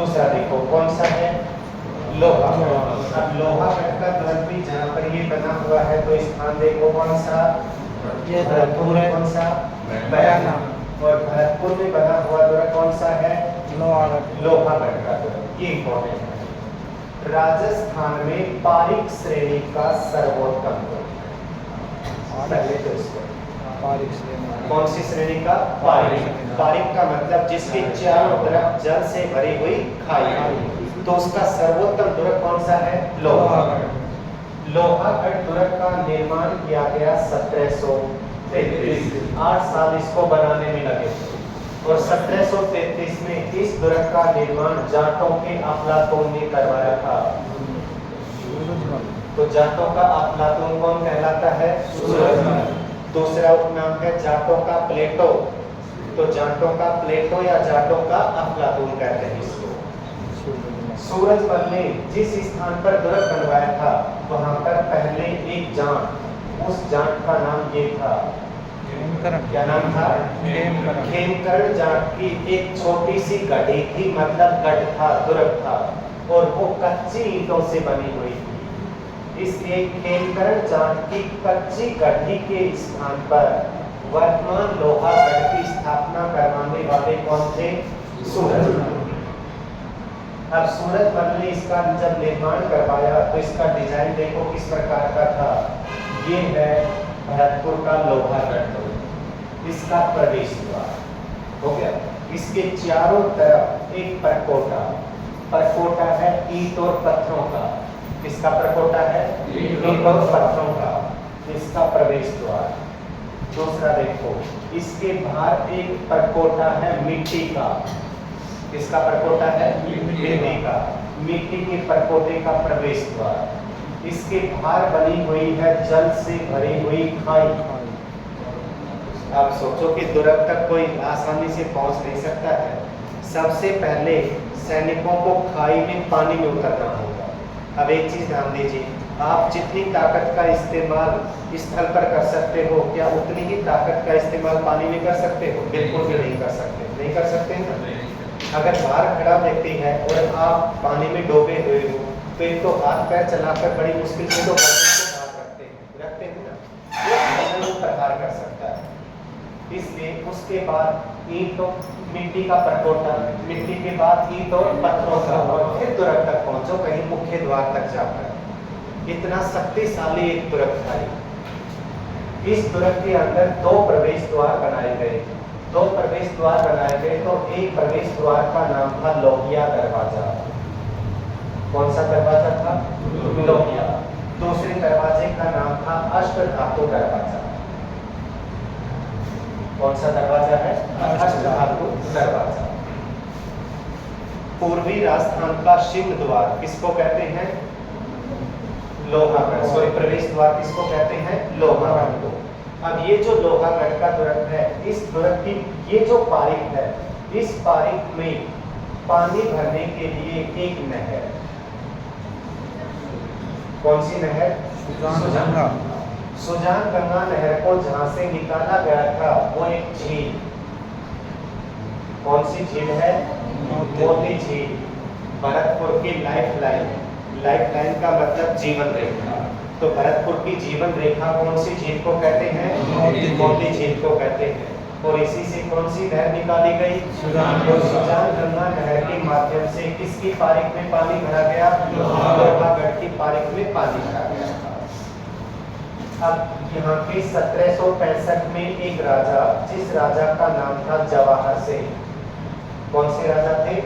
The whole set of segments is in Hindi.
दूसरा देखो कौन सा है, लोहा। अब लोहा गढ़ का तुरंत भी जहाँ पर ये बना हुआ है तो स्थान देखो कौन सा, ये भरतपुर में कौन सा, बयाना। और भरतपुर में बना हुआ दुर्ग कौन सा है, लोहागढ़ का दुर्ग। ये इंपॉर्टेंट है। राजस्थान में पारिक श्रेणी का सर्वोत्तम दुर्ग, पहले तो इसको पारिक श्रेणी। कौन सी श्रेणी का, पारिक। पारिक का मतलब जिसके चारों तरफ जल से भरी हुई खाई, तो उसका सर्वोत्तम दुर्ग कौन सा है, लोहागढ़। लोहागढ़ दुर्ग का निर्माण किया गया 1733, 8 साल इसको बनाने में लगे थे। और 1733 में इस दुर्ग का निर्माण जाटों के अफलातून ने करवाया था। तो जाटों का अफलातून कौन कहलाता है, सूरजमल। दूसरा उपनाम है जाटों का प्लेटो, तो जाटों का प्लेटो या जाटों का अफलातून कहते हैं इसको। सूरजमल ने जिस स्थान पर दुर्ग बनवाया था वहां पर पहले एक जाट, उस जाट का नाम ये था, क्या नाम था, खेमकरण जाट की एक छोटी सी गढ़ी थी, मतलब गढ़ था, दुर्ग था, और वो कच्ची ईंटों से बनी हुई थी। इसलिए खेमकरण जाट की कच्ची गढ़ी के स्थान पर वर्तमान लोहागढ़ की स्थापना करवाने वाले कौन थे, सूरजमल। अब सूरजमल ने इसका जब निर्माण करवाया तो इसका डिजाइन देखो किस प्रकार का था। ये है भरतपुर का लोहागढ़ दुर्ग, इसका प्रवेश द्वार हो गया। इसके चारों तरफ एक परकोटा है ईंट और पत्थरों का। किसका परकोटा है, ईंट और पत्थरों का, इसका प्रवेश द्वार। दूसरा देखो इसके बाहर एक परकोटा है मिट्टी का। किसका परकोटा है, मिट्टी का। मिट्टी के परकोटे का प्रवेश द्वार। इसके बाहर बनी हुई है जल से भरी हुई खाई। आप सोचो कि दुर्ग तक कोई आसानी से पहुंच नहीं सकता है। सबसे पहले सैनिकों को खाई में पानी में उतरना होगा। अब एक चीज ध्यान दीजिए, आप जितनी ताकत का इस्तेमाल स्थल पर कर सकते हो, क्या उतनी ही ताकत का इस्तेमाल पानी में कर सकते हो? बिल्कुल भी नहीं कर सकते, नहीं कर सकते ना। अगर बाहर खड़ा व्यक्ति है और आप पानी में डूबे हुए हो तो एक तो हाथ पैर चलाकर बड़ी मुश्किल से तो गर्दन को बाहर रखते हैं ना, वो प्रहार कर सकता है। इसलिए उसके बाद ईंट और मिट्टी का परकोटा, मिट्टी के बाद ईंट और पत्थरों का, और फिर दुर्ग तक पहुंचो कहीं मुख्य द्वार तक जाकर। इतना शक्तिशाली एक दुर्ग था। इस दुर्ग के अंदर 2 प्रवेश द्वार बनाए गए। 2 प्रवेश द्वार बनाए गए तो एक प्रवेश द्वार का नाम था लोहिया दरवाजा। कौन सा दरवाजा था, लोहिया। दूसरे दरवाजे का नाम था अष्टधातु दरवाजा। कौन सा दरवाजा है, अष्टधातु दरवाजा। पूर्वी राजस्थान का सिंह द्वार किसको कहते हैं, लोहागढ़। सॉरी, प्रवेश द्वार किसको कहते हैं, लोहागढ़ को। अब ये जो लोहागढ़ का दुर्ग है, इस दुर्ग की ये जो पारिक है, इस पारिक में पानी भरने के लिए एक नहर, कौन सी नहर, सुजान गंगा नहर को जहां से निकाला गया था वो एक झील, कौन सी झील है, मोती झील। भरतपुर की लाइफ लाइन का मतलब जीवन रेखा। तो भरतपुर की जीवन रेखा कौन सी झील को कहते हैं, मोती झील को कहते हैं। और इसी से कौन सी नहर निकाली गई, सुजान गंगा नहर के माध्यम से किसकी पारिक में पानी भरा गया, लोहागढ़ की पारिक में पानी भरा गया। अब यहाँ पे 1765 में एक राजा, जिस राजा का नाम था जवाहर सिंह। कौन से राजा थे,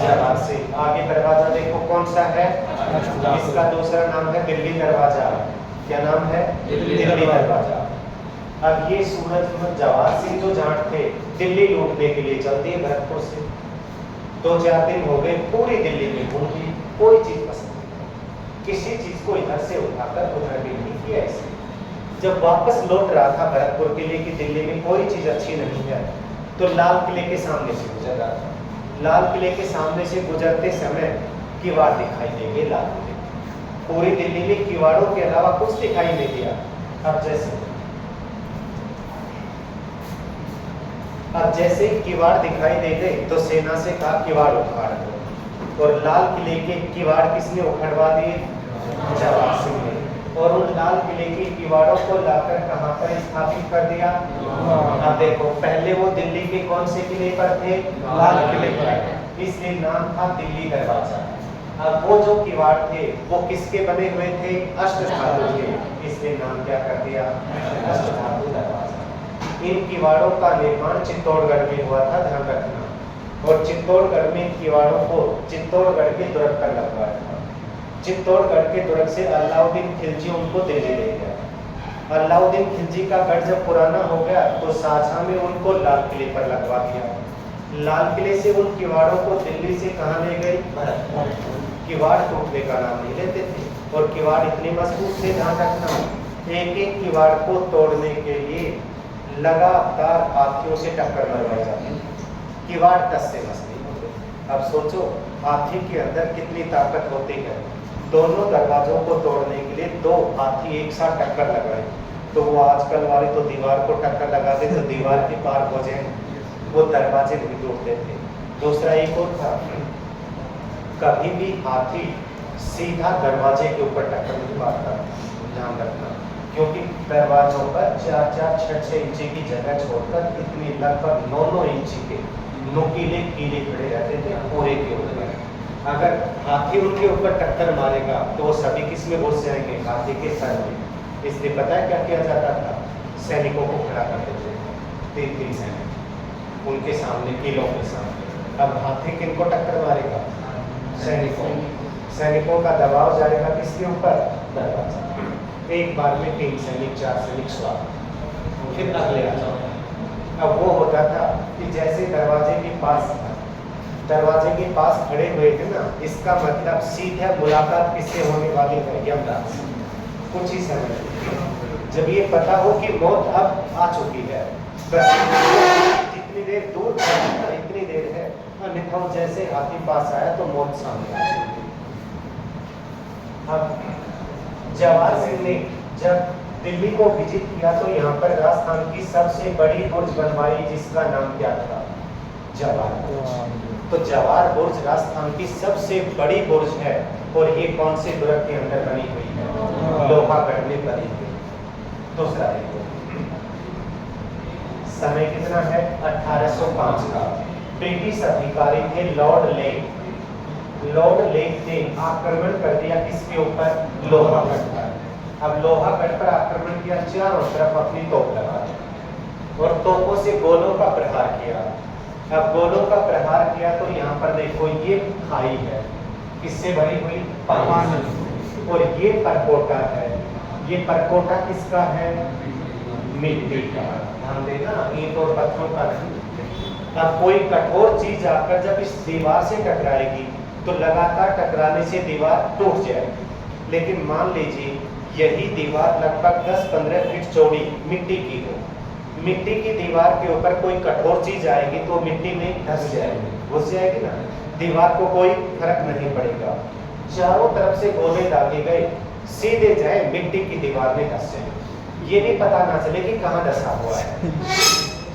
जवाहर सिंह। आगे दरवाजा देखो कौन सा है, इसका दूसरा नाम है दिल्ली दरवाजा। क्या नाम है, दिल्ली दरवाजा। अब ये सूरजमल जवाहर सिंह जो जाट थे, दिल्ली लूटने के लिए चलते हैं भरतपुर से। 2-4 दिन हो गए, पूरी दिल्ली में घूम ली, कोई चीज पसंद नहीं, किसी चीज को इधर से उठाकर उधर भी नहीं किया। ऐसे जब वापस लौट रहा था भरतपुर के लिए कि दिल्ली में कोई चीज अच्छी नहीं है, तो लाल किले के सामने से गुजर रहा था। लाल किले के सामने से गुजरते समय किवाड़ दिखाई देंगे लाल किले, पूरी दिल्ली में किवाड़ों के अलावा कुछ दिखाई नहीं दिया। अब जैसे ही किवाड़ दिखाई दे गए तो सेना से कहा किवाड़ उखाड़ दो। और लाल किले के किवाड़ किसने उखड़वा दिए? जवाहर सिंह ने। और उन लाल किले के किवाड़ों को लाकर कहां पर स्थापित कर दिया? अब देखो, पहले वो दिल्ली के कौन से किले पर थे? लाल किले पर, इसलिए नाम था दिल्ली दरवाजा। अब वो जो किवाड़ थे वो किसके बने हुए थे? अष्टधातु के, इसलिए नाम क्या कर दिया? अष्टधातु दरवाजा। इन किवाड़ों का निर्माण चित्तौड़गढ़ में हुआ था, ध्यान रखना। और चित्तौड़गढ़ में किवाड़ों को चित्तौड़गढ़ के दुर्ग पर लगवाया था। चित्तौड़गढ़ के दुर्ग से अलाउद्दीन खिलजी उनको दिल्ली ले गया। अलाउद्दीन खिलजी का गढ़ जब पुराना हो गया तो शाहजहां ने उनको लाल किले पर लगवा दिया। लाल किले से उन किवाड़ों को दिल्ली से कहां ले गई? भरतपुर। किवाड़ टूटने का नाम नहीं लेते थे, और किवाड़ इतने मजबूत थे, ध्यान रखना, एक एक किवाड़ को तोड़ने के लिए लगातार हाथियों से टक्कर मरवाई जाती थी। किवाड़ 10 से मजबूत होते। अब सोचो, हाथी के अंदर कितनी ताकत होती है। दोनों दरवाजों को तोड़ने के लिए 2 हाथी एक साथ टक्कर लगाए, तो वो आजकल वाले तो दीवार को टक्कर लगाते तो दीवार के पार हो जाए, वो दरवाजे नहीं तोड़ते थे। दूसरा एक और था, कभी भी हाथी सीधा दरवाजे के ऊपर टक्कर नहीं मारता, ध्यान रखना, क्योंकि दरवाजों पर 4-4, 6-6 इंची की जगह छोड़कर इतनी लगभग 9-9 इंची के नुकीले कीले खड़े रहते थे पूरे के ऊपर। अगर हाथी उनके ऊपर टक्कर मारेगा तो वो सभी किस में घुस जाएंगे? हाथी के सर में। इसलिए पता है क्या किया जाता था? सैनिकों को खड़ा करते थे, 3-3 सैनिक उनके सामने, किलों के सामने। अब हाथी किनको टक्कर मारेगा? सैनिकों का दबाव जाएगा किसके ऊपर? दरवाजा। एक बार में 3 सैनिक 4 सैनिक स्वागत, फिर अगले आ जाओ। अब वो होता था कि जैसे दरवाजे के पास खड़े हुए थे ना, इसका मतलब सीधा मुलाकात किससे होने वाली है? यमराज से। कुछ ही समय जब ये पता हो कि मौत अब आ चुकी है, बस जितनी देर दूर था इतनी देर है, अन्यथा जैसे हाथी पास आया तो मौत सामने आ चुकी। अब जवाहर सिंह ने जब दिल्ली को विजिट किया तो यहाँ पर राजस्थान की सबसे बड़ी बुर्ज बनवाई, जिसका नाम क्या था? जवाहर। तो जवाहर बुर्ज राजस्थान की सबसे बड़ी बुर्ज है, और ये कौन से दुर्ग के अंदर बनी हुई है? लोहागढ़ में बनी हुई। दूसरा देखो, समय कितना है? 1805 का। ब्रिटिश अधिकारी थे लॉर्ड लेक। लॉर्ड लेक ने आक्रमण कर दिया किसके ऊपर? लोहागढ़ पर। अब लोहागढ़ पर आक्रमण किया, चारों तरफ अपनी तोप लगा दी और तोपों से गोलों का प्रहार किया। अब गोलों का प्रहार किया तो यहाँ पर देखो, ये खाई है, किससे भरी हुई? पानी। और ये परकोटा है, ये परकोटा किसका है? मिट्टी का। ध्यान देना, ईंट और पत्थरों का नहीं। अब कोई कठोर चीज आकर जब इस दीवार से टकराएगी तो लगातार टकराने से दीवार टूट जाएगी। लेकिन मान लीजिए यही दीवार लगभग 10-15 फीट चौड़ी मिट्टी की हो, मिट्टी की दीवार के ऊपर कोई कठोर चीज आएगी तो मिट्टी में धंस जाएगी, घुस जाएगी ना, दीवार को कोई फर्क नहीं पड़ेगा। चारों तरफ से गोले दागे गए, सीधे जाए मिट्टी की दीवार में धंस जाए, ये भी पता ना चले कि कहाँ धंसा हुआ है।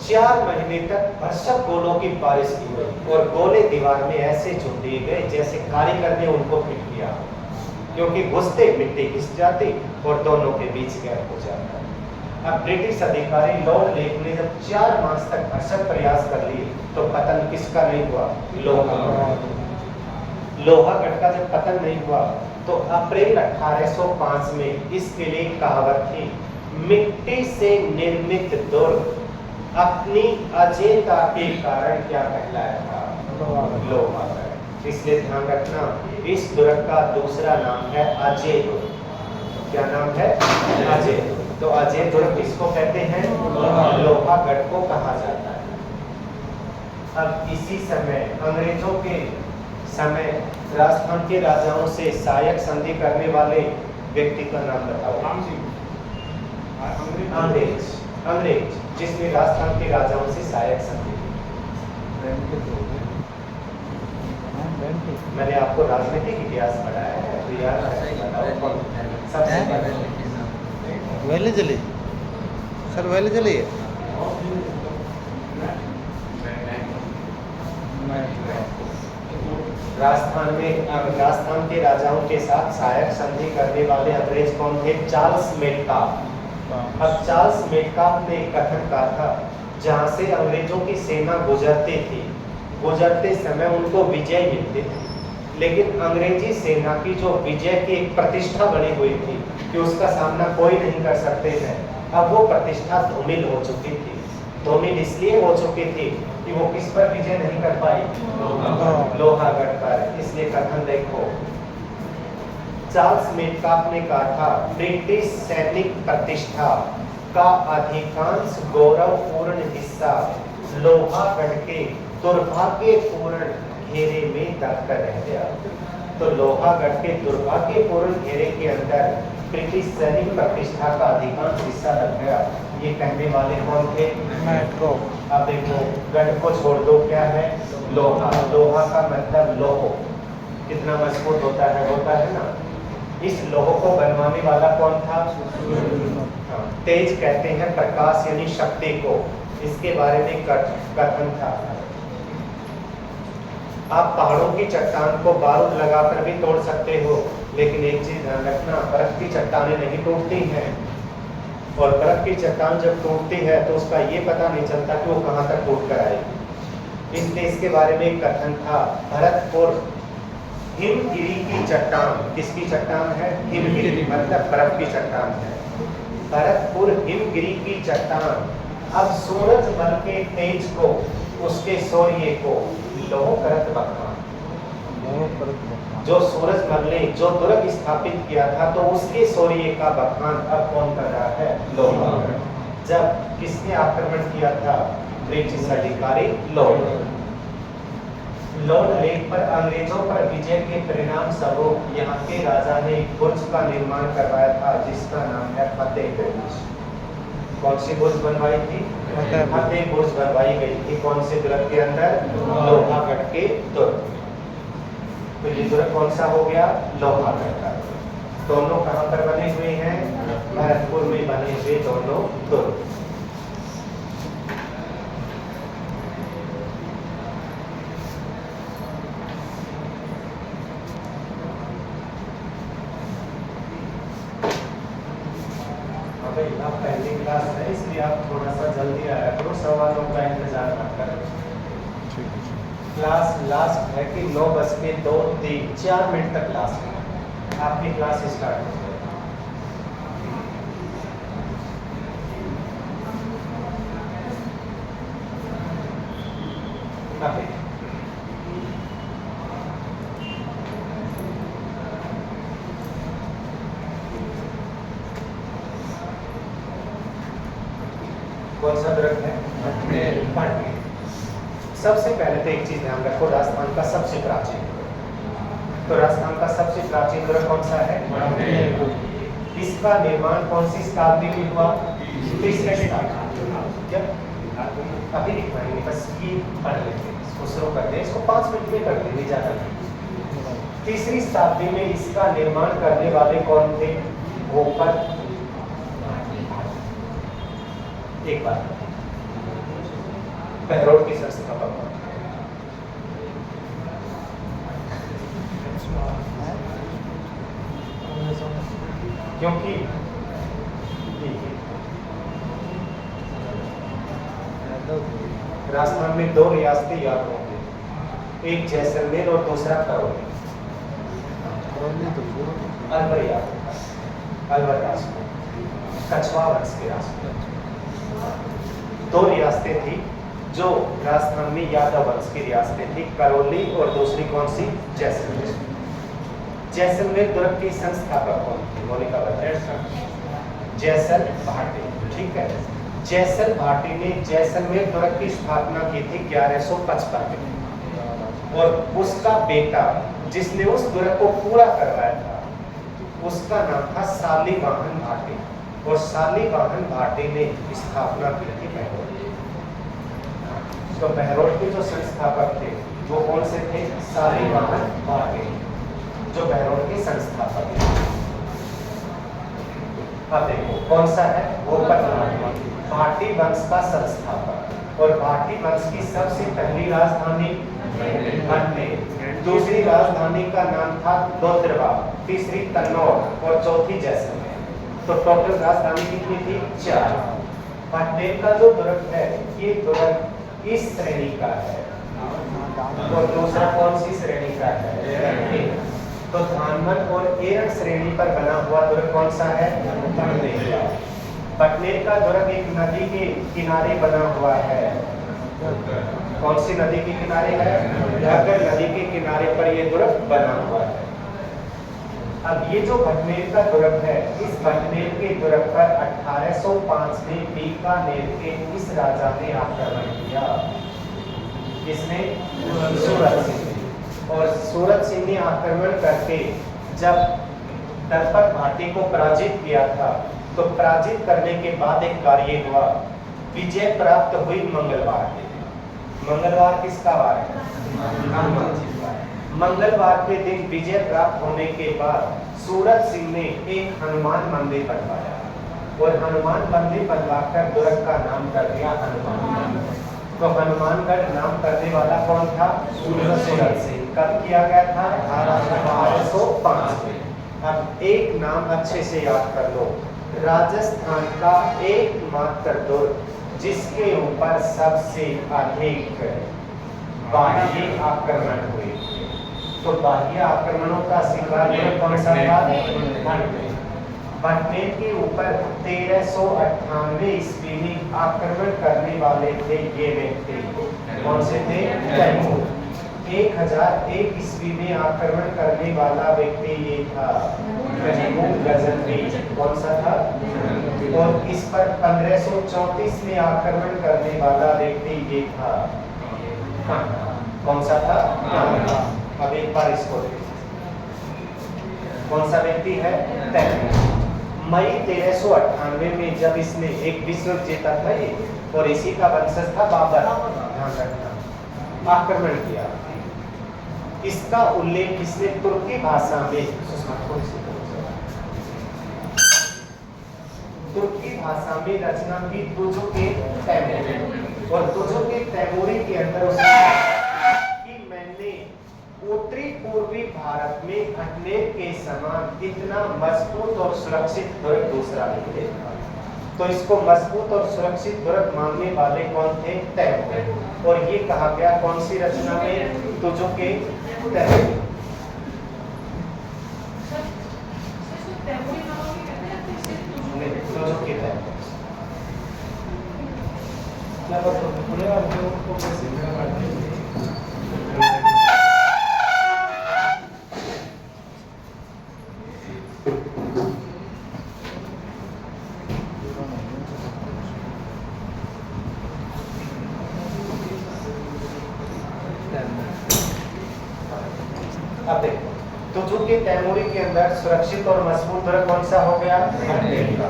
4 महीने तक भरसक गोलों की बारिश की गई और गोले दीवार में ऐसे चुन दिए गए जैसे कारीगर ने उनको फिट किया, क्योंकि घुसते मिट्टी घिस जाती और दोनों के बीच गैप हो जाता। अब ब्रिटिश अधिकारी लॉर्ड लेक ने जब 4 मास तक भरसक प्रयास कर लिए तो पतन किसका नहीं हुआ? लोहागढ़ का जब पतन नहीं हुआ तो अप्रैल 1805 में इसके लिए कहावत थी, मिट्टी से निर्मित दुर्ग अपनी अजेयता के कारण क्या कहलाया था? लोहागढ़। इसलिए ध्यान रखना, इस दुर्ग का दूसरा नाम है अजय दुर्ग। क्या नाम है? अजय दुर्ग। तो अजय दुर्ग किसको कहते हैं? लोहागढ़ को कहा जाता है। अब इसी समय, अंग्रेजों के समय, राजस्थान के राजाओं से सहायक संधि करने वाले व्यक्ति का नाम बताओ। अंग्रेज जिसने राजस्थान के राजाओं से सहायक संधि की। मैंने आपको राजनीतिक इतिहास पढ़ाया है, तो यार सबसे वैले चली सर, वैले चली है। राजस्थान के राजाओं के साथ सहायक संधि करने वाले अंग्रेज कौन थे? Charles Metcalfe. अब चार्ल्स मेटकाफ ने एक कथन कहा था, जहां से अंग्रेजों की सेना गुजरती थी, गुजरते समय उनको विजय मिलती थी, लेकिन अंग्रेजी सेना की जो विजय की एक प्रतिष्ठा बनी हुई थी कि उसका सामना कोई नहीं कर सकते थे, अब वो प्रतिष्ठा धूमिल हो चुकी थी। धूमिल इसलिए हो चुकी थी कि वो किस पर विजय नहीं कर पाई? लोहागढ़ पर। इसलिए कथन देखो, चार्ल्स मेटकाफ ने कहा था, ब्रिटिश सैनिक प्रतिष्ठा का अधिकांश गौरवपूर्ण हिस्सा लोहागढ़ के दुर्भाग्यपूर्ण घेरे में दबकर रह गया। तो लोहागढ़ के दुर्भाग्यपूर्ण घेरे के अंदर ब्रिटिश सैनिक प्रतिष्ठा का अधिकांश हिस्सा लग गया। ये कहने वाले कौन थे? मेटकाफ। अब देखो, गढ़ को छोड़ दो, क्या है? लोहा। लोहा का मतलब लोह, कितना मजबूत होता है ना। इस लोह को बनवाने वाला कौन था? तेज कहते हैं प्रकाश यानी शक्ति को। इसके बारे में कथन था, आप पहाड़ों की चट्टान को बारूद लगाकर भी तोड़ सकते हो, लेकिन एक चीज ध्यान रखना, बर्फ की चट्टानें नहीं टूटती हैं। और बर्फ की चट्टान जब टूटती है तो उसका ये पता नहीं चलता कि वो कहाँ तक टूट कर आएगी। इसलिए इसके बारे में एक कथन था, भरतपुर हिमगिरी की चट्टान। किसकी चट्टान है? हिमगिरी, मतलब बर्फ की चट्टान है। भरतपुर हिमगिरी की चट्टान अब सूरज बल के तेज को, उसके शौर्य को लोह करत बखान। जो सूरज मल ने जो दुर्ग स्थापित किया था, तो उसके शौर्य का बखान अब कौन कर रहा है? लोहागढ़। जब किसने आक्रमण किया था? ब्रिटिश अधिकारी लॉर्ड लेक पर अंग्रेजों पर विजय के परिणाम स्वरूप यहाँ के राजा ने एक बुर्ज का निर्माण करवाया था, जिसका नाम है फतेह बुर्ज। कौन सी बुर्ज बनवाई थी? फतेह बुर्ज बनवाई गई थी। कौन से दुर्ग के अंदर? लोहागढ़ के दुर्ग। तो ये दुर्ग कौन सा हो गया? लोहागढ़ का। दोनों कहाँ पर बने हुए हैं? भरतपुर में बने हुए दोनों दुर्ग। आप पहली क्लास है, इसलिए आप थोड़ा सा जल्दी आया करो, सवालों का इंतजार मत करो। क्लास लास्ट है कि 9:02-4 मिनट तक लास्ट है, आपकी क्लास स्टार्ट हो जाएगी। कौन सा दुर्ग है? पाटलिपुत्र। सबसे पहले तो एक चीज ध्यान रखो, राजस्थान का सबसे प्राचीन दुर्ग। तो राजस्थान का सबसे प्राचीन दुर्ग कौन सा है? इसका निर्माण कौन सी शताब्दी में हुआ? 3वीं शताब्दी। जब अभी लिखवाएंगे, बस ये पढ़ लेते हैं, इसको शुरू कर दें, इसको 5 मिनट में कर देंगे, ज्यादा नहीं। 3वीं शताब्दी में इसका निर्माण करने वाले कौन थे? भोपत। एक बात, बहरोड की संस्थापक, क्योंकि राजस्थान में 2 रियासतें याद होंगी, एक जैसलमेर और दूसरा करौली। अलवर याद होगा, अलवर राजपूत, कछवा वंश के राजपूत। 2 रियासतें थी जो राजस्थान में यादव वंश की रियासतें थी, करौली और दूसरी कौन सी? जैसलमेर। जैसलमेर दुर्ग की संस्थापक कौन थे? मोनिका बताए। जैसल भाटी, ठीक है। जैसल भाटी ने जैसलमेर दुर्ग की स्थापना की थी 1155 में, और उसका बेटा जिसने उस दुर्ग को पूरा करवाया था, उसका नाम था शालिवाहन भाटी, और शालिवाहन भाटी ने स्थापना की थी बहरोड। तो बहरोड के जो संस्थापक थे वो कौन से थे? शालिवाहन भाटी, जो बहरोड के संस्थापक थे। अब देखो कौन सा है? भोपत भाटी वंश का संस्थापक। और भाटी वंश की सबसे पहली राजधानी भटनेर। दूसरी राजधानी का नाम था दोदरवा, तीसरी तन्नौर और चौथी जैसलमेर। तो टोटल राजधानी कितनी थी? 4। भटनेर का जो दुर्ग है ये दुर्ग इस श्रेणी का है और दूसरा कौन सी श्रेणी का है? तो धानमन और एरन श्रेणी पर बना हुआ दुर्ग कौन सा है? भटनेर का। भटनेर का दुर्ग एक नदी के किनारे बना हुआ है। कौन सी नदी के किनारे है? घग्गर नदी के किनारे पर यह दुर्ग बना हुआ है। अब ये जो भटनेर का दुर्ग है, इस भटनेर के दुर्ग पर 1805 में बीकानेर के इस राजा ने आक्रमण किया। किसने? सूरत सिंह ने। और सूरत सिंह ने आक्रमण करके जब दलपत भाटी को पराजित किया था, तो पराजित करने के बाद एक कार्य हुआ, विजय प्राप्त हुई मंगलवार के दिन। मंगलवार किसका वार है? हनुमान जी का। मंगलवार के दिन विजय प्राप्त होने के बाद सूरत सिंह ने एक हनुमान मंदिर बनवाया और हनुमान मंदिर बनवाकर दुर्ग का नाम कर दिया हनुमान। तो हनुमानगढ़ नाम करने वाला कौन था? सूरत सिंह। कब किया गया था? 1805 में। अब एक नाम अच्छे से याद कर लो, राजस्थान का एकमात्र दुर्ग जिसके ऊपर सबसे अधिक बाह्य आक्रमण हुए। तो बाह्य आक्रमणों का शिकार कौन सा था? भटनेर के ऊपर 1398 ईस्वी में आक्रमण करने वाले थे ये व्यक्ति। कौन से थे? तैमूर। 1001 ईस्वी में आक्रमण करने वाला व्यक्ति ये था गजनवी। कौन सा था? और इस पर 1534 में आक्रमण करने वाला व्यक्ति ये था। कौन सा था? अब एक बार इसको देखिए, कौन सा व्यक्ति है? तैमूर। मई 1398 में जब इसने एक विश्व जीता था ये, और इसी का वंशज था बाबर, ध्यान रखना, आक्रमण किया। इसका उल्लेख इसने तुर्की भाषा में, तुर्की भाषा में रचना की तुजुक-ए तैमूरी। और तुजुक-ए तैमूरी के अंदर उसने कि मैंने उत्तरी पूर्वी भारत में भटनेर के समान इतना मजबूत और सुरक्षित दुर्ग दूसरा नहीं देखा। तो इसको मजबूत और सुरक्षित दुर्ग मानने वाले कौन थे? तैमूर। और ये कहा गया कौन सी रचना में? तुजुक-ए तैमूरी। तुजुक-ए तैमूरी। अब देखो, तुजुक-ए तैमूरी के अंदर सुरक्षित और मजबूत दुर्ग कौन सा हो गया? भटनेर का।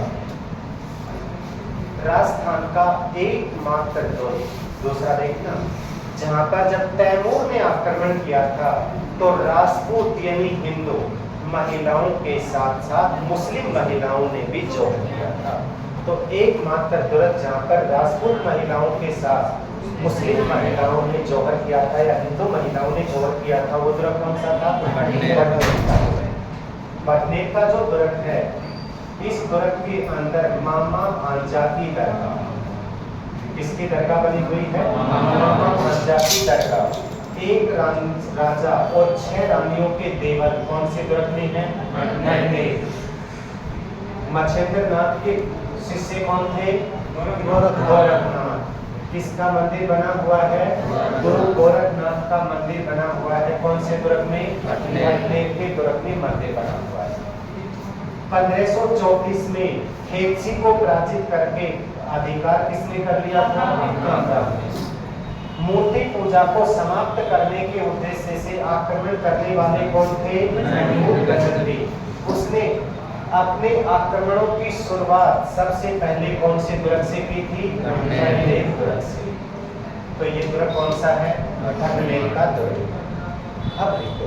राजस्थान का एकमात्र दुर्ग। दूसरा देखना, जहां पर जब तैमूर ने आक्रमण किया था तो राजपूत यानी हिंदू महिलाओं के साथ साथ मुस्लिम महिलाओं ने भी जोड़ किया था। तो एकमात्र दुर्ग जहां पर राजपूत महिलाओं के साथ मुस्लिम महिलाओं ने जोहर किया था या हिंदू महिलाओं ने जोहर किया था, वो दुर्ग कौन सा था? भटनेर का जो दुर्ग है, इस दुर्ग के अंदर मामा भांजा की दरगाह, किसकी दरगाह बनी हुई है? मामा भांजा की दरगाह। एक राजा और 6 रानियों के देवर कौन से दुर्ग में है? भटनेर। मच्छेंद्र नाथ के शिष्य कौन थे? गोरखनाथ। किसका मंदिर बना हुआ है? गुरु गोरखनाथ का मंदिर बना हुआ है। कौन से दुर्ग में? भटनेर के दुर्ग में मंदिर बना हुआ है। 1534 में खेतसी को पराजित करके अधिकार किसने कर लिया था? मूर्ति पूजा को समाप्त करने के उद्देश्य से आक्रमण करने वाले कौन थे? गजनवी। उसने अपने आक्रमणों की शुरुआत सबसे पहले कौन से दुर्ग से की थी? भटनेर दुर्ग से। तो ये दुर्ग कौन सा है? भटनेर का दुर्ग। अब देखो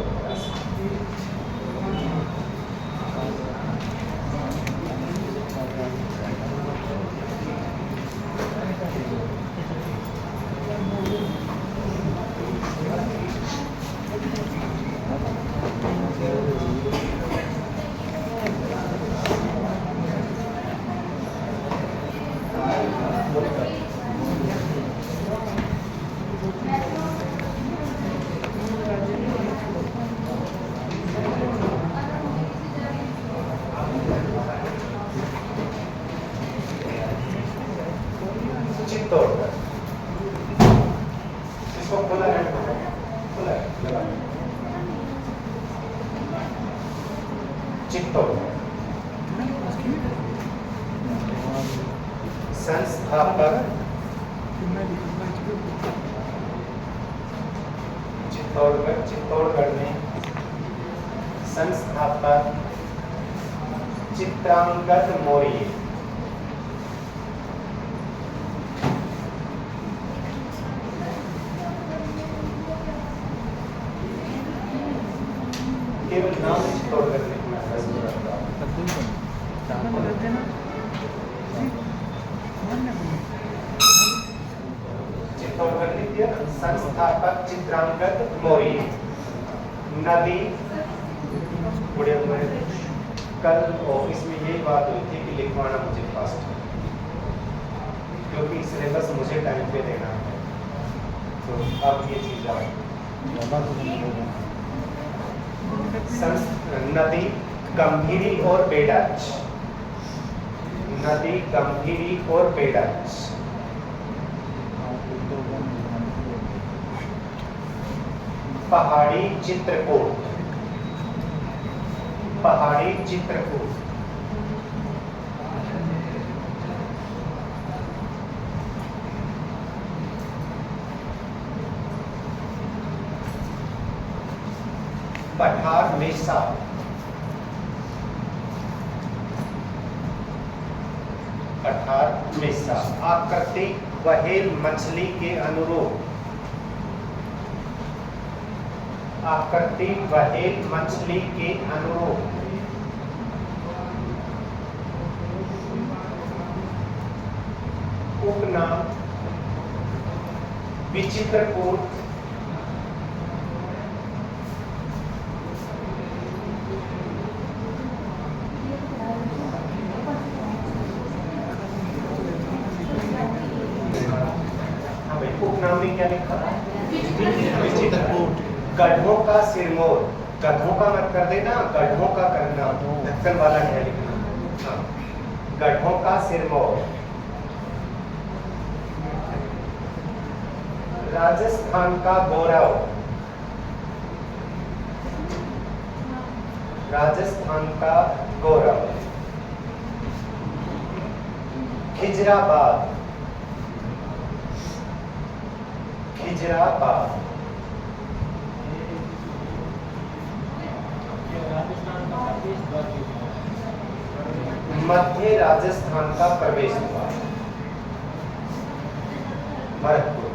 इसको खुला रहने दो, खुला लगा। चित्तौड़ संस्थापक चित्तौड़गढ़ में संस्थापक चित्रांगद मौर्य। केवल नाम चित्तौड़गढ़ लिखना है। चित्तौड़गढ़ लिख दिया। संस्थापक चित्रांगद मौर्य। नदी बढ़िया हुए। कल ऑफिस में यही बात हुई थी कि लिखवाना मुझे फास्ट, क्योंकि सिलेबस मुझे टाइम पे देना है। तो अब ये चीज नदी गंभीरी और बेडच। नदी गंभीरी और बेडच। पहाड़ी चित्रकूट। पहाड़ी चित्रकूट। पठार मेसा। पठार मेसा। आकृति व्हेल मछली के अनुरूप। आकृति व्हेल मछली के अनुरूप। उपनाम विचित्रकूट। उपनाम में क्या लिखा? विचित्रकूट। गढ़ों का सिरमौर। गढ़ों का मत कर देना, गढ़ों का करना, ढक्कन वाला क्या लिखना। गढ़ों का सिरमौर। राजस्थान का गौरव। राजस्थान का गौरव। खिजराबाद। खिजराबाद। मध्य राजस्थान का प्रवेश द्वार। भरतपुर।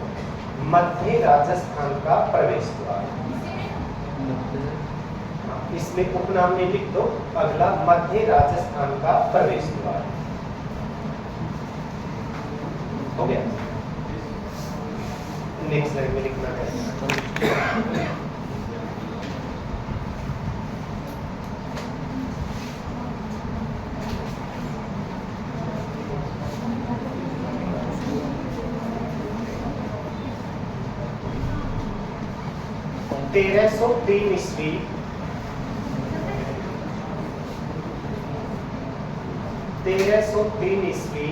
मध्य राजस्थान का प्रवेश द्वार। इसमें उपनाम में लिख दो। अगला मध्य राजस्थान का प्रवेश द्वार हो गया। नेक्स्ट लाइन में लिखना है। तेरह सौ 3 ईस्वी। 1303 ईस्वी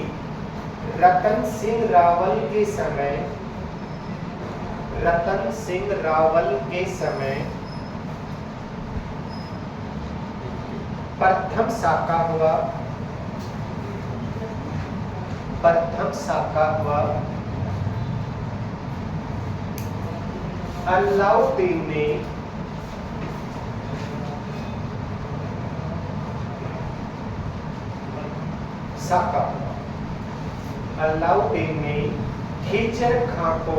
रतन सिंह रावल के समय। रतन सिंह रावल के समय प्रथम साका हुआ। प्रथम साका हुआ। अलाउद्दीन ने साका। अलाउद्दीन ने खिजर खां को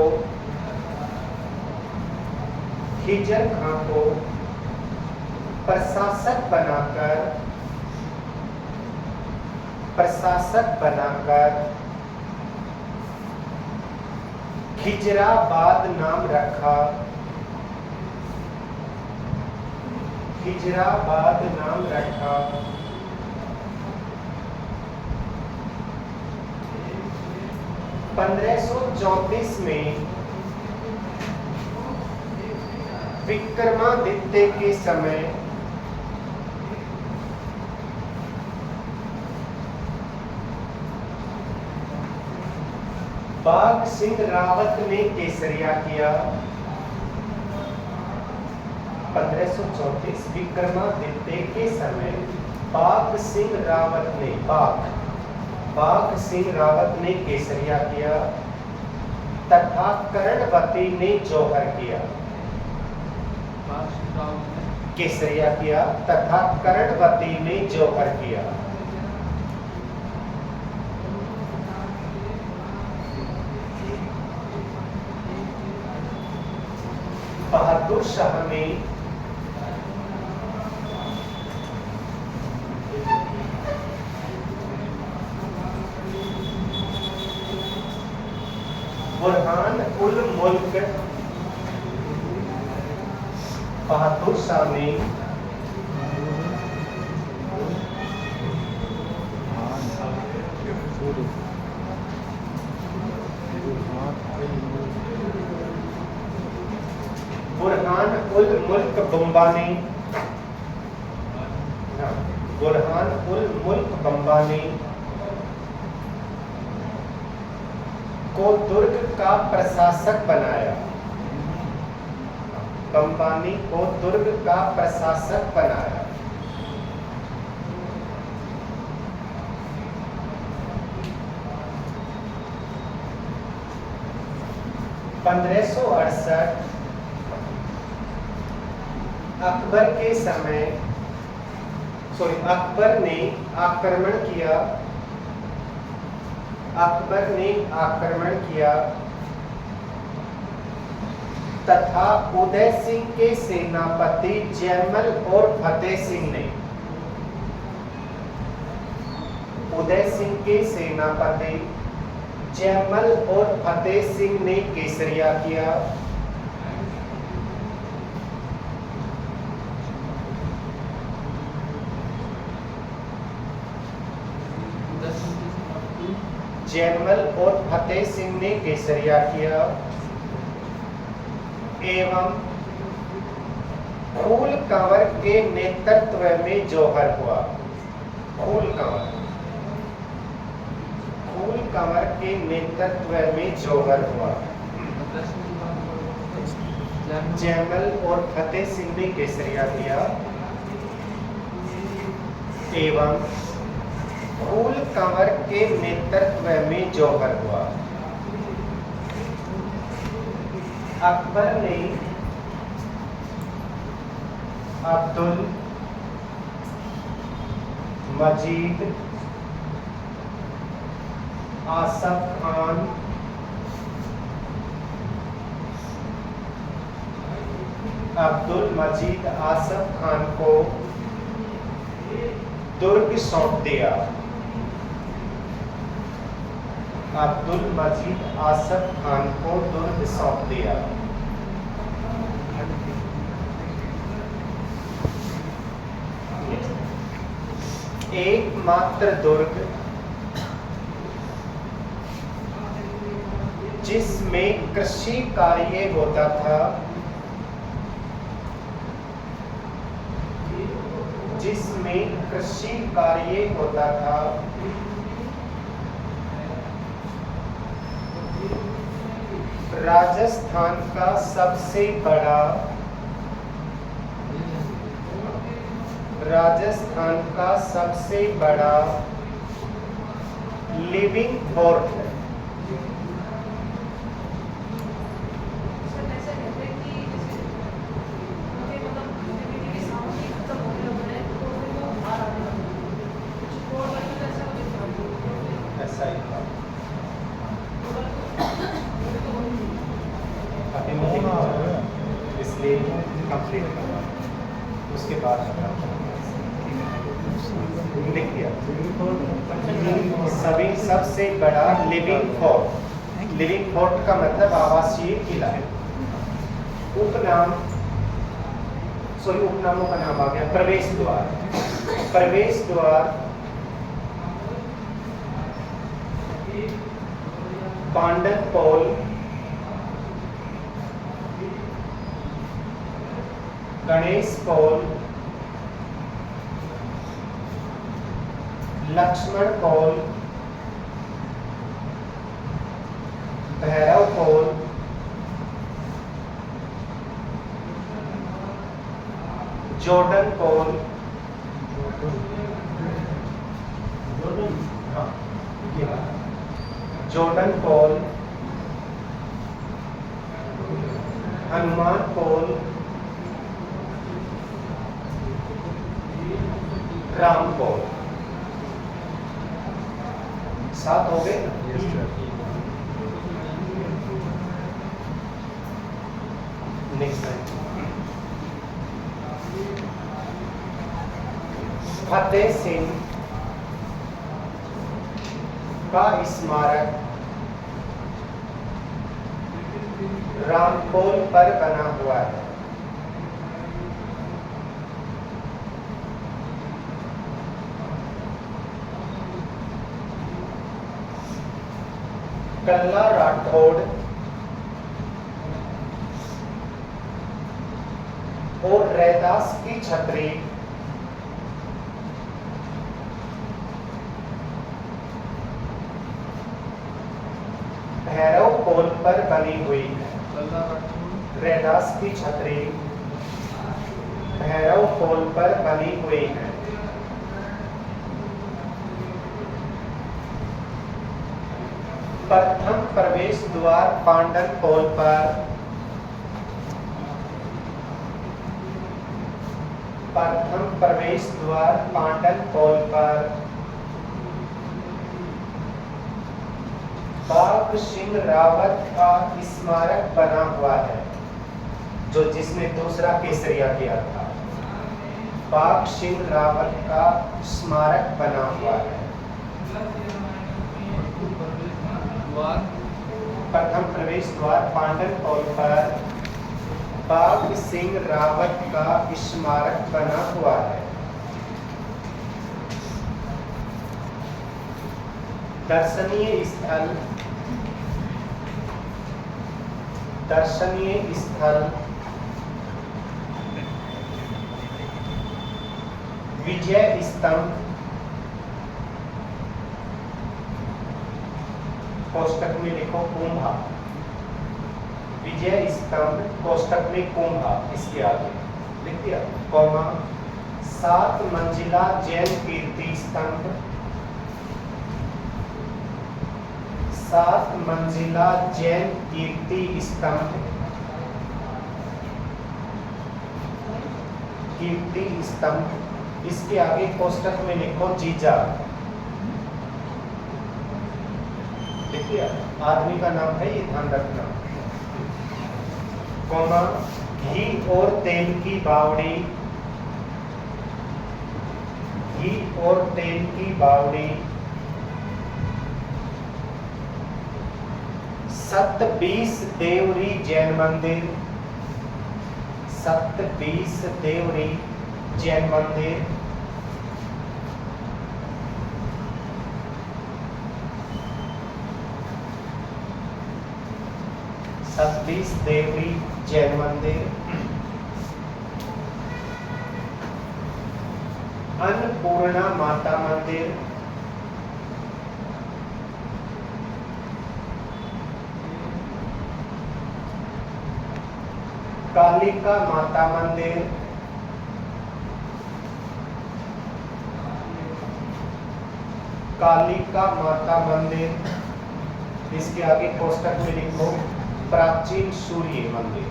प्रशासक बनाकर खिजराबाद नाम रखा। खिजराबाद नाम रखा। 1534 में विक्रमादित्य के समय बाघ सिंह रावत ने केसरिया किया। 1534 विक्रमादित्य के समय बाघ सिंह रावत ने बाघ सिंह रावत ने केसरिया किया तथा कर्णवती ने जौहर किया। केसरिया किया तथा कर्णवती ने जौहर किया। बहादुर शाह ने बुरहान उल मुल्क बहादुर शाह ने बुरहान उल मुल्क बम्बानी को दुर्ग का प्रशासक बनाया। बम्बानी को दुर्ग का प्रशासक बनाया। अकबर के समय अकबर ने आक्रमण किया तथा उदय सिंह के सेनापति जयमल और फतेह सिंह ने जयमल और फतेह सिंह ने केसरिया किया। जयमल और फतेह सिंह ने केसरिया किया एवं फूल कंवर के नेतृत्व में जौहर हुआ। फूल कंवर के नेतृत्व में जौहर हुआ। जयमल और फतेह सिंह ने केसरिया किया एवं फूल कंवर के नेतृत्व में जौहर हुआ। अकबर ने अब्दुल मजीद आसफ खान को दुर्ग सौंप दिया। अब्दुल मजीद आसफ खान को दुर्ग सौंप दिया। एकमात्र दुर्ग जिसमें कृषि कार्य होता था, राजस्थान का सबसे बड़ा लिविंग फोर्ट है। ऐसा ही था। इसलिए कंप्लीट करना, उसके बाद लिख दिया सबसे बड़ा लिविंग फोर्ट का मतलब आवासीय किला है। उपनामों का नाम आ गया। प्रवेश द्वार पांडन पोल, गणेश पोल, लक्ष्मण पोल, भैरव पोल, जॉर्डन पोल, हाँ, जॉर्डन पोल, हनुमान पोल, राम पोल। 7 हो गए ना? Yes sir. Next line. Fateh Singh का स्मारक रामपोल पर बना हुआ है। कल्ला राठौड़ और रैदास की छतरी भैरव पोल पर बनी हुई है। रैदास की छतरी भैरव पोल पर बनी हुई है। प्रथम प्रवेश द्वार पांडन पोल पर, प्रथम प्रवेश द्वार पांडन पोल पर बाघ सिंह रावत का स्मारक बना हुआ है, जो जिसने दूसरा केसरिया किया था। बाघ सिंह रावत का स्मारक बना हुआ है। प्रथम प्रवेश द्वार पांडन पोल पर बाघ सिंह रावत का स्मारक बना हुआ है। दर्शनीय स्थल, दर्शनीय स्थल विजय स्तंभ, कोष्टक में लिखो कुंभा, विजय स्तंभ कोष्टक में कुंभा, इसके आगे लिख दिया, कौमा 7 मंजिला जैन कीर्ति स्तंभ, 7 मंजिला जैन कीर्ति स्तंभ, कीर्ति स्तंभ, इसके आगे कोष्टक में लिखो जीजा, देखिए आदमी का नाम है, ये ध्यान रखना, कौमा घी और तेल की बावड़ी, घी और तेल की बावड़ी, 27 देवरी जैन मंदिर, 27 देवरी जैन मंदिर, 27 देवरी जैन मंदिर, अन्नपूर्णा माता मंदिर, कालिका माता मंदिर, कालिका माता मंदिर, इसके आगे कोष्टक में लिखो प्राचीन सूर्य मंदिर,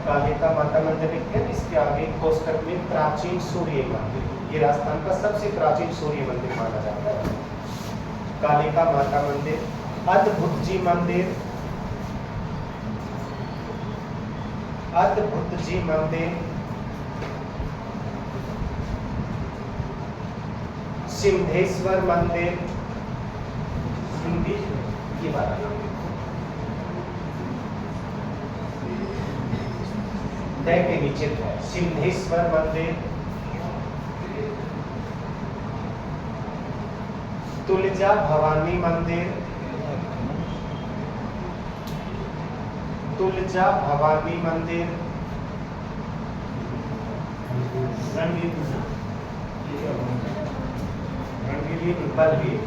कालिका माता मंदिर लिखते हैं, इसके आगे कोष्टक में प्राचीन सूर्य मंदिर, ये राजस्थान का सबसे प्राचीन सूर्य मंदिर माना जाता है। कालिका माता मंदिर, अद्भुत जी मंदिर, अद्भुत जी मंदिर, सिंधेश्वर मंदिर, ये बात तय के नीचे है, सिंधेश्वर मंदिर, तुलजा भवानी मंदिर, तुलजा भवानी मंदिर, बलबीर,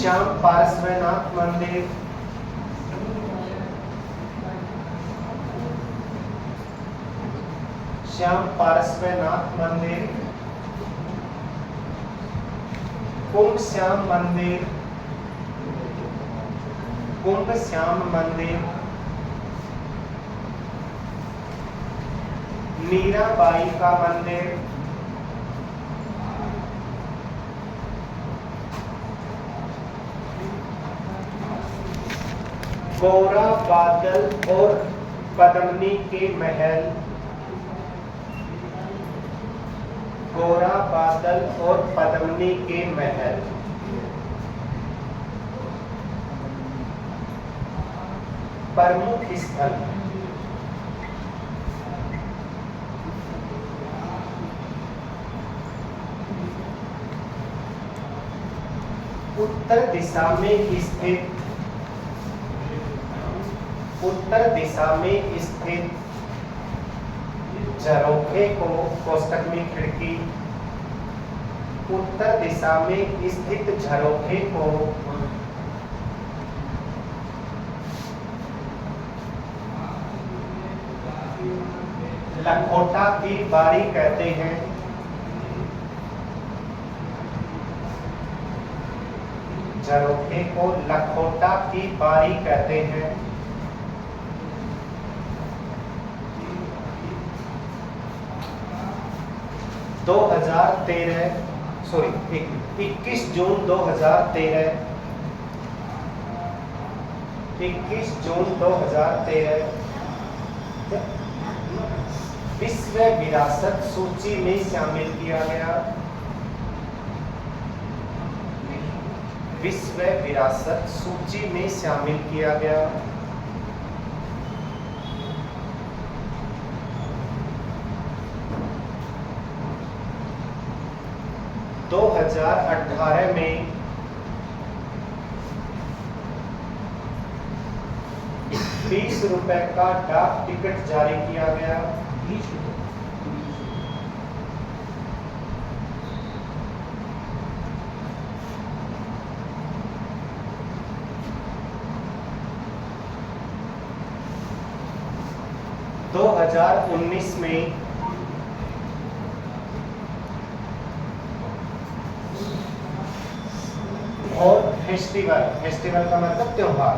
श्याम पार्श्वनाथ मंदिर, श्याम पार्श्वनाथ मंदिर, कुंभ श्याम मंदिर, कुंभ श्याम मंदिर, मीराबाई का मंदिर, गौरा बादल और पद्मिनी के महल, गौरा बादल और पद्मिनी के महल, प्रमुख स्थल, उत्तर दिशा में स्थित, उत्तर दिशा में स्थित झरोखे को कोष्टक में खिड़की, उत्तर दिशा में स्थित झरोखे को लखोटा की बारी कहते हैं, झरोखे को लखोटा की बारी कहते हैं। 2013 सॉरी 21 जून 2013, 21 जून 2013 विश्व विरासत सूची में शामिल किया गया, विश्व विरासत सूची में शामिल किया गया। 2018 में ₹20 का डाक टिकट जारी किया गया। 2019 में और फेस्टिवल का मतलब त्योहार,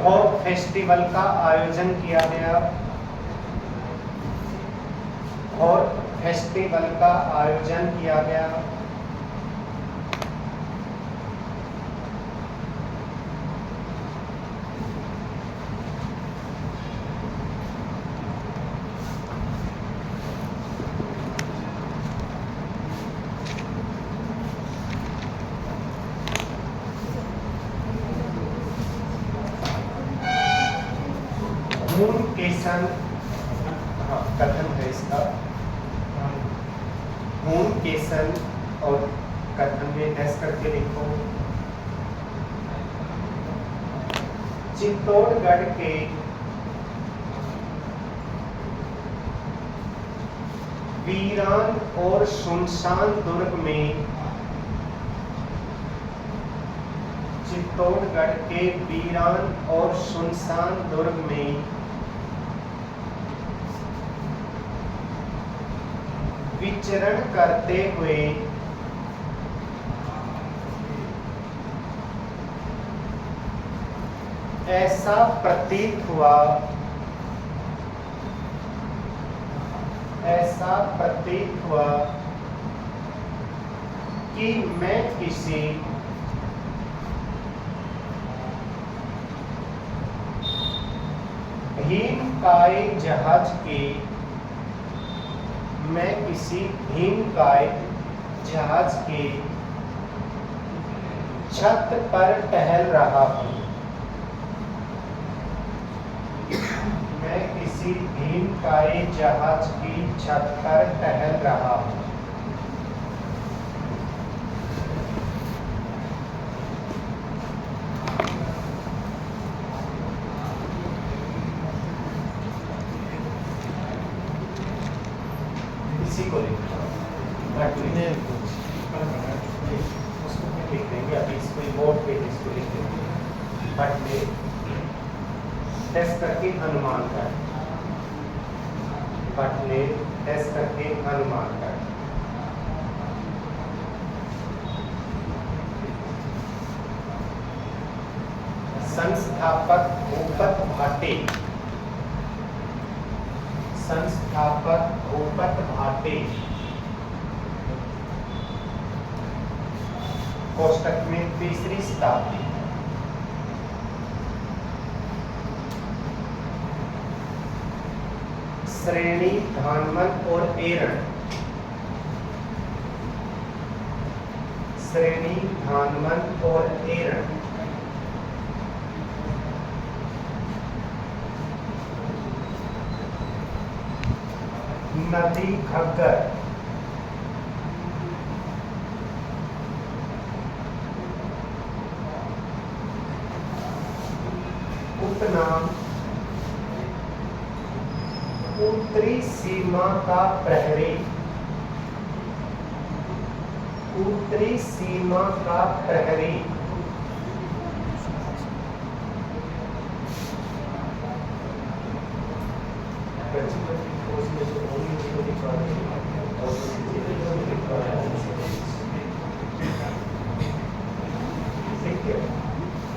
और फेस्टिवल का आयोजन किया गया, और फेस्टिवल का आयोजन किया गया। कथन है इसका, केसन और कथन में डैश करके लिखो। चित्तौड़गढ़ के वीरान और सुनसान दुर्ग में, चित्तौड़गढ़ के वीरान और सुनसान दुर्ग में विचरण करते हुए ऐसा प्रतीत हुआ, ऐसा प्रतीत हुआ कि मैं किसी भीमकाय जहाज की, मैं किसी भीमकाय जहाज की छत पर टहल रहा हूँ, मैं किसी भीमकाय जहाज की छत पर टहल रहा हूँ। इसी को लिखो। लिख देंगे, अभी इसको बोर्ड पे इसको लिख देंगे। भटनेर टेस्ट करके अनुमान कर, भटनेर टेस्ट करके अनुमान कर। संस्थापक भूपत भाटे, संस्थापक भूपत भाटे, कोष्टक में 3री शताब्दी। श्रेणी धानमन और एरण, श्रेणी धानमन और एरण, नदी घग्गर, उपनाम उत्तरी सीमा का प्रहरी, उत्तरी सीमा का प्रहरी,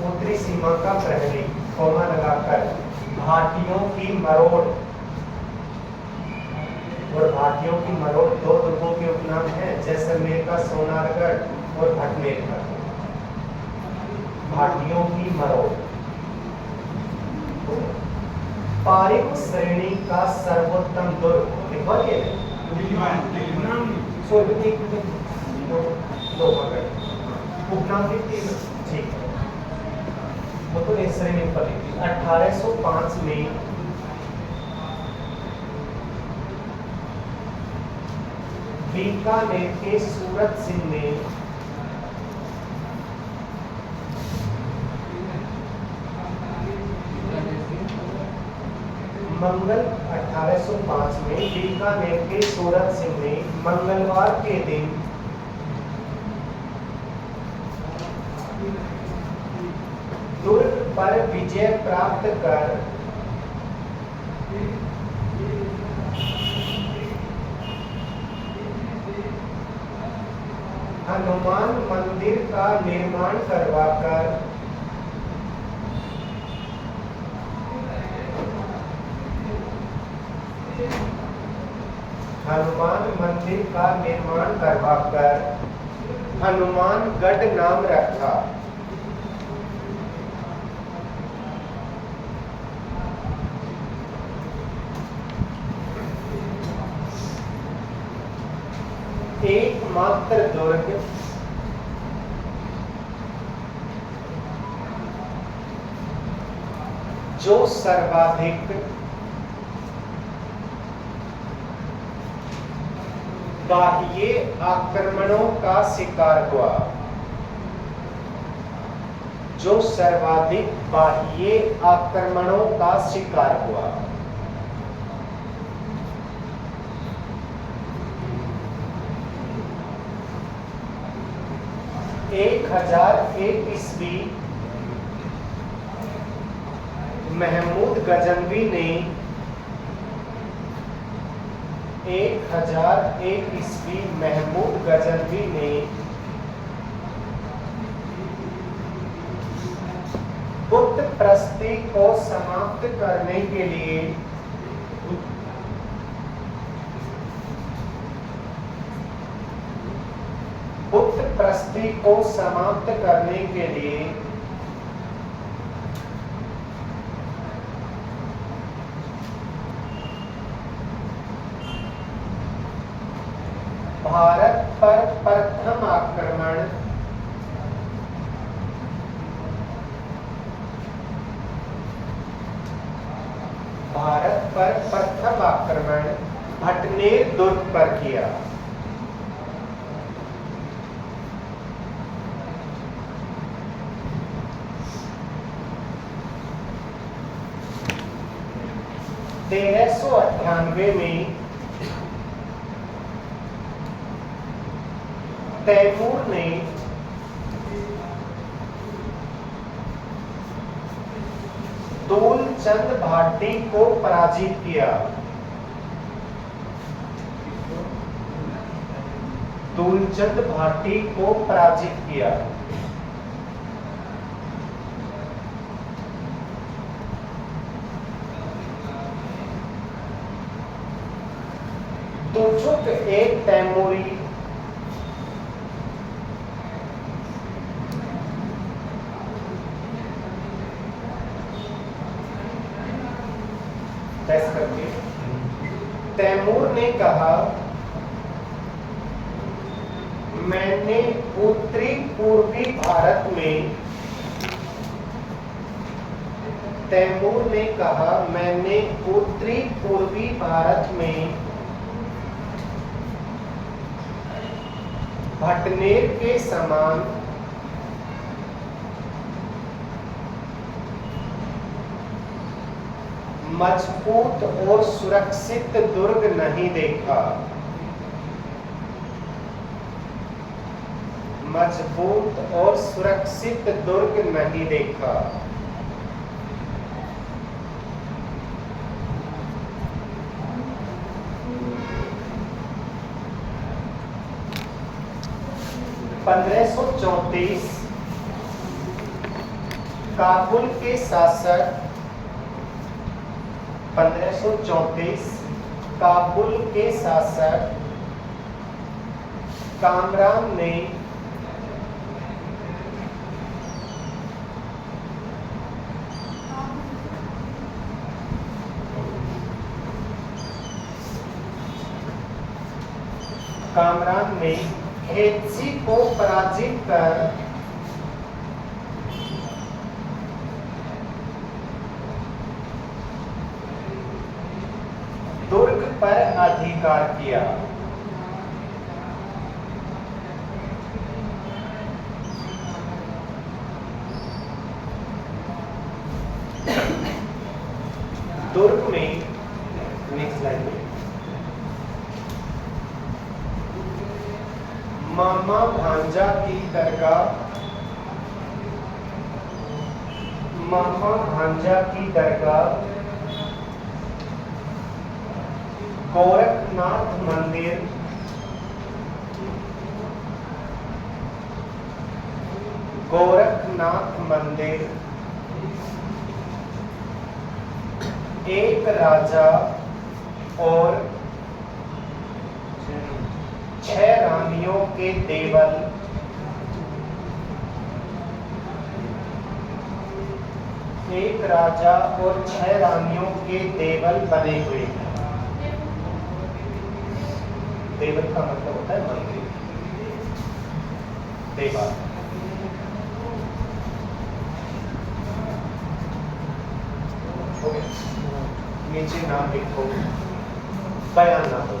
उत्तरी सीमा का प्रहरी, कोमा लगाकर भाटियों की मरोड़, और भाटियों की मरोड़ 2 दुर्गों के उपनाम हैं, जैसलमेर का सोनारगढ़ और भटनेर का। भाटियों की मरोड़। पारिक श्रेणी का सर्वोत्तम दुर्ग, लिखवाइए उपनाम ठीक है, वो तो इस श्रेणी पर लिखी। 1805 में बीकानेर के सूरत सिंह ने मंगल 1805 में बीकानेर के सूरत सिंह ने मंगलवार के दिन दुर्ग पर विजय प्राप्त कर हनुमान मंदिर का निर्माण करवाकर हनुमान मंदिर का निर्माण करवाकर हनुमानगढ़ नाम रखा। एकमात्र दुर्ग जो सर्वाधिक बाह्य आक्रमणों का शिकार हुआ, जो सर्वाधिक बाह्य आक्रमणों का शिकार हुआ। एक 1001 ईस्वी महमूद गजनवी ने 1001 ईस्वी महमूद गजनवी ने बुत प्रस्ती को समाप्त करने के लिए बुत प्रस्ती को समाप्त करने के लिए भारत पर प्रथम आक्रमण भटनेर दुर्ग पर किया। तेरह सौ 98 में तैमूर ने दूलचंद भाटी को पराजित किया। दूलचंद भाटी को पराजित किया। तुजुक एक तैमूरी टेस्ट करके तैमूर ने कहा, मैंने उत्तरी पूर्वी भारत में तैमूर ने कहा, मैंने उत्तरी पूर्वी भारत में भटनेर के समान मजबूत और सुरक्षित दुर्ग नहीं देखा। मजबूत और सुरक्षित दुर्ग नहीं देखा। काबुल के शासक 1534 काबुल के शासक कामरान ने खेतसी को पराजित कर दुर्ग पर अधिकार किया। दुर्ग में नेक्स्ट लाइन में मामा भांजा की दरगाह गोरखनाथ मंदिर एक राजा और 6 रानियों के देवल बने हुए हैं। देवल का मतलब होता है मंदिर, देवाल। नीचे नाम लिखो, बयान ना हो।